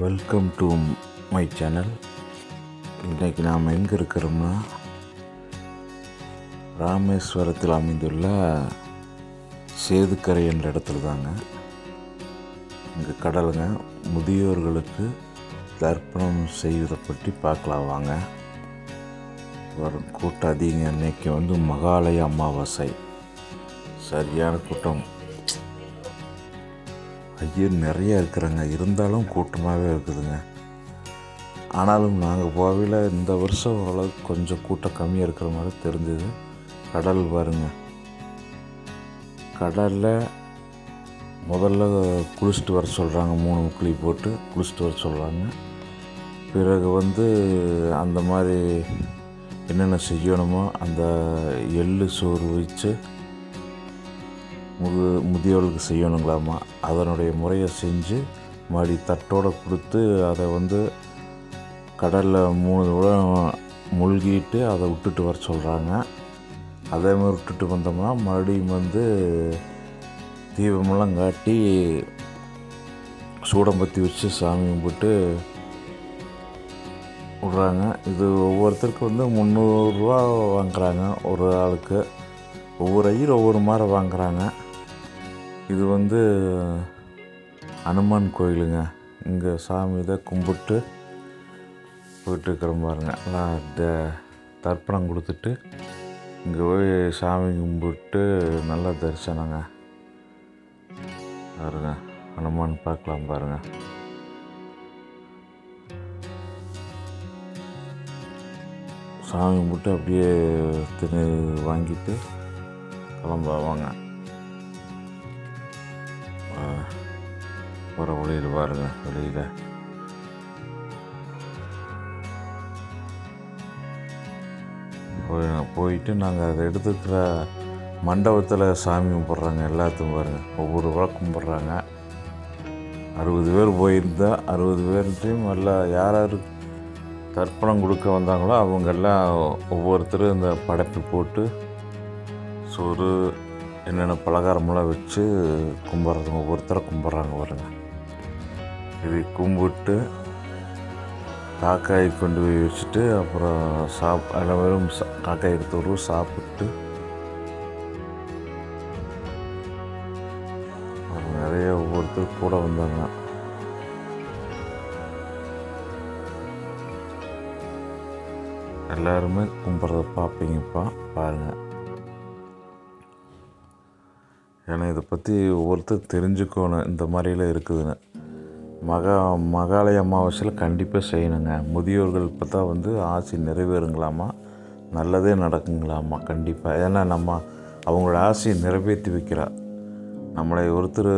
Welcome to my channel. இன்றைக்கி நாம் எங்கே இருக்கிறோம்னா, ராமேஸ்வரத்தில் அமைந்துள்ள சேதுக்கரை என்ற இடத்துல தாங்க. இங்கே கடலுங்க. முதியோர்களுக்கு தர்ப்பணம் செய்வதை பற்றி பார்க்கலாம் வாங்க. வரும் கூட்டம் அதிகம். இன்றைக்கி மகாலய அமாவாசை, சரியான கூட்டம். ஐயர் நிறைய இருக்கிறாங்க, இருந்தாலும் கூட்டமாகவே இருக்குதுங்க. ஆனாலும் நாங்கள் போகல. இந்த வருஷம் ஓரளவுக்கு கொஞ்சம் கூட்டம் கம்மியாக இருக்கிற மாதிரி தெரிஞ்சுது. கடல் பாருங்க. கடலில் முதல்ல குளிச்சுட்டு வர சொல்கிறாங்க. 3 முக்குழி போட்டு குளிச்சுட்டு வர சொல்கிறாங்க. பிறகு அந்த மாதிரி என்னென்ன செய்யணுமோ அந்த எள்ளு சோறு வச்சு முதியோர்களுக்கு செய்யணுங்களாமா. அதனுடைய முறையை செஞ்சு மறுபடி தட்டோடு கொடுத்து அதை கடலில் 3 தடவை மூழ்கிட்டு அதை விட்டுட்டு வர சொல்கிறாங்க. அதே மாதிரி விட்டுட்டு வந்தோம்னா மறுபடியும் தீபமெல்லாம் காட்டி சூடம் பற்றி வச்சு சாமி கும்பிட்டு விட்றாங்க. இது ஒவ்வொருத்தருக்கு 300 ரூபா வாங்குறாங்க ஒரு ஆளுக்கு. ஒவ்வொரு ஐயர் ஒவ்வொரு மாதிரி வாங்குறாங்க. இது அனுமான் கோயிலுங்க. இங்கே சாமி இதை கும்பிட்டு போயிட்டுருக்குறோம் பாருங்க. எல்லாம் தர்ப்பணம் கொடுத்துட்டு இங்கே போய் சாமி கும்பிட்டு நல்லா தரிசனங்க பாருங்க. அனுமான் பார்க்கலாம் பாருங்க. சாமி கும்பிட்டு அப்படியே வாங்கிட்டு கிளம்புவாங்க. போகிற வழியில் பாருங்க. வெளியில் போயிட்டு நாங்கள் அதை எடுத்துக்கிற மண்டபத்தில் சாமி கும்பிட்றாங்க. எல்லாத்துக்கும் பாருங்கள், ஒவ்வொரு வழக்கம் கும்பிட்றாங்க. 60 பேர் போயிருந்தா 60 பேர்கிட்டையும் எல்லாம் யார் யார் தர்ப்பணம் கொடுக்க வந்தாங்களோ அவங்கெல்லாம் ஒவ்வொருத்தரும் இந்த படைப்பு போட்டு சோறு என்னென்ன பலகாரமெல்லாம் வச்சு கும்பிட்றதுங்க. ஒவ்வொருத்தரை கும்பிட்றாங்க பாருங்க. இது கும்பிட்டு காக்காய் கொண்டு போய் வச்சுட்டு அப்புறம் எல்லாரும் காக்காய் எடுத்து ஒரு சாப்பிட்டு நிறைய ஒவ்வொருத்தர் கூட வந்தாங்க. எல்லாருமே கும்பிட்றத பார்ப்பீங்கப்பா பாருங்கள். ஏன்னா இதை பற்றி ஒவ்வொருத்தர் தெரிஞ்சுக்கணும். இந்த மாதிரிலாம் இருக்குதுன்னு மகாலய அமாவாசையில் கண்டிப்பாக செய்யணுங்க. முதியோர்கள் இப்போ தான் ஆசை நிறைவேறுங்களாமா, நல்லதே நடக்குங்களாமா கண்டிப்பாக. ஏன்னா அவங்களோட ஆசையை நிறைவேற்றி வைக்கிறா. நம்மளை ஒருத்தர்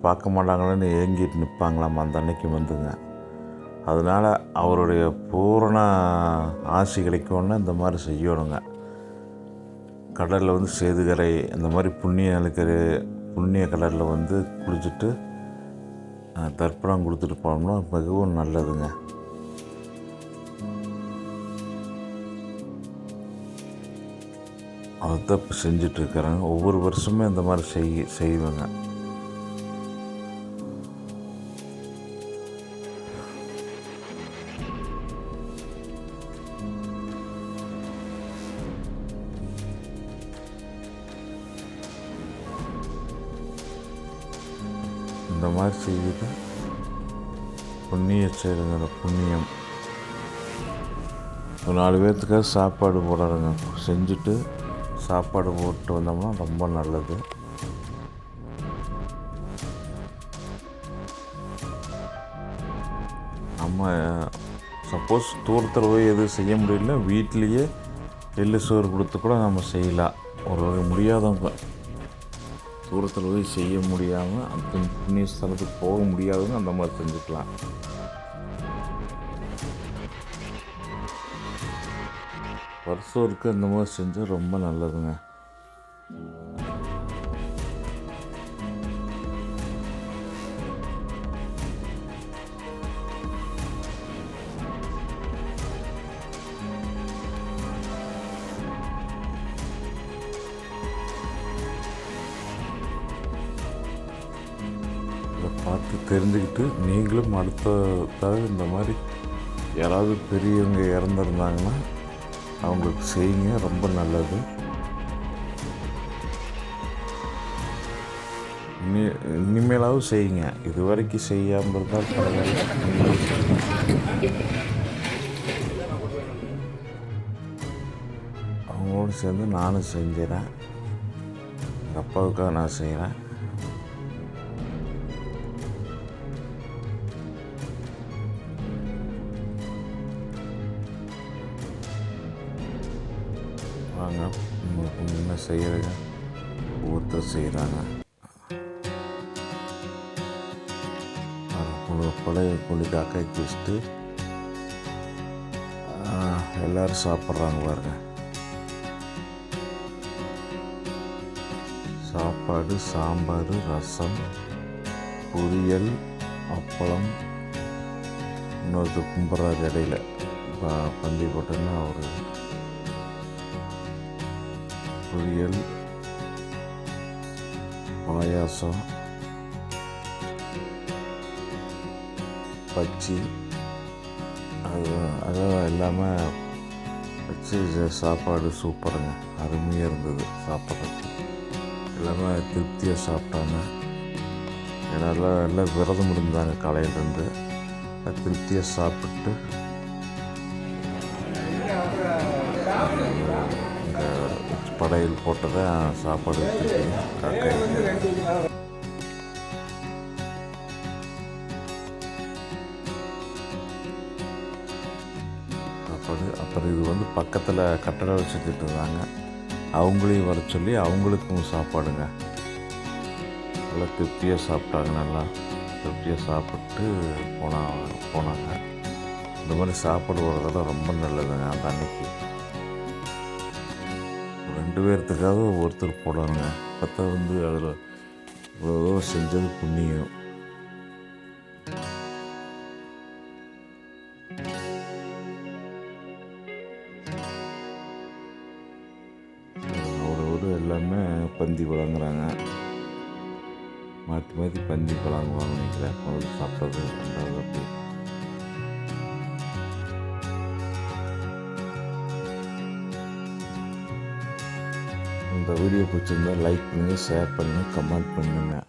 பார்க்க மாட்டாங்களேன்னு ஏங்கிட்டு நிற்பாங்களாமா அந்த அன்னைக்கு அதனால் அவருடைய பூரண ஆசை கிடைக்கணுன்னா இந்த மாதிரி செய்யணுங்க. கடலில் சேதுக்கரை இந்த மாதிரி புண்ணிய கடலில் குளிச்சுட்டு தர்ப்பணம் கொடுத்துட்டு போனோம்னா மிகவும் நல்லதுங்க. அதைத்தான் இப்போ செஞ்சிட்ருக்கிறாங்க. ஒவ்வொரு வருஷமே இந்த மாதிரி செய்வாங்க. இந்த மாதிரி செய்து புண்ணியம் செய்கிறங்க. புண்ணியம் 4 பேர்த்துக்காக சாப்பாடு போடுறாங்க. செஞ்சுட்டு சாப்பாடு போட்டு வந்தோம்னா ரொம்ப நல்லது. நம்ம சப்போஸ் தூரத்தில் போய் எதுவும் செய்ய முடியல, வீட்லேயே எள்ளு சோறு கொடுத்து கூட நம்ம செய்யலாம். ஒரு வகை முடியாதவங்க தூரத்தில் போய் செய்ய முடியாமல் அந்த புண்ணிய ஸ்தலத்துக்கு போக முடியாதவங்க அந்த மாதிரி செஞ்சுக்கலாம். வருஷருக்கு அந்த மாதிரி செஞ்சால் ரொம்ப நல்லதுங்க. பார்த்து தெரிஞ்சுக்கிட்டு நீங்களும் அடுத்ததாக இந்த மாதிரி யாராவது பெரியவங்க இறந்துருந்தாங்கன்னா அவங்களுக்கு செய்யுங்க, ரொம்ப நல்லது. இனிமேலாவது செய்யுங்க, இது வரைக்கும் செய்யாமல் இருந்தால் பரவாயில்ல. அவங்களோடு சேர்ந்து நானும் செஞ்சிடறேன். எங்கள் அப்பாவுக்காக நான் செய்கிறேன். வாங்க, உங்களுக்கு என்ன செய்கிறேங்க, ஒவ்வொருத்தர் செய்கிறாங்க. பழைய கொண்டு காக்காய்க்கு வச்சுட்டு எல்லோரும் சாப்பிட்றாங்க பாருங்க. சாப்பாடு, சாம்பார், ரசம், பொரியல், அப்பளம். இன்னொருத்தர் கும்பிட்றாரு இடையில பந்தி போட்டோன்னா ஒரு பொரியல், பாயாசம், பச்சி, அதெல்லாம் எல்லாமே வச்சு சாப்பாடு சூப்பருங்க, அருமையாக இருந்தது. சாப்பிட்றதுக்கு எல்லாமே திருப்தியாக சாப்பிட்டாங்க. எல்லாம் விரதம் இருந்தாங்க காலையிலேருந்து. திருப்தியாக சாப்பிட்டு இங்கே படையல் போட்டதை சாப்பாடு வச்சுருக்கீங்க காக்காய்க்கு. அப்புறம் இது வந்து பக்கத்தில் கட்டடம் வச்சுட்டு இருந்தாங்க, அவங்களையும் வர சொல்லி அவங்களுக்கும் சாப்பாடுங்க. நல்லா திருப்தியாக சாப்பிட்டாங்க. நல்லா திருப்தியாக சாப்பிட்டு போனாங்க. இந்த மாதிரி சாப்பாடு வர்றதெல்லாம் ரொம்ப நல்லதுங்க. அந்த அன்னைக்கு 2 பேர்த்துக்காவது ஒருத்தர் போடணுங்க. பார்த்தா வந்து அதில் இவ்வளோ செஞ்சது புண்ணியம். எல்லாமே பந்தி வழங்குறாங்க. மாற்றி மாற்றி பந்தி வழங்குவாங்க நினைக்கிறேன். முதல்ல சாப்பிட்டது, 2வது அப்படி. இந்த வீடியோ பிடிச்சிருந்தா லைக் பண்ணுங்கள், ஷேர் பண்ணுங்கள், கமெண்ட் பண்ணுங்கள்.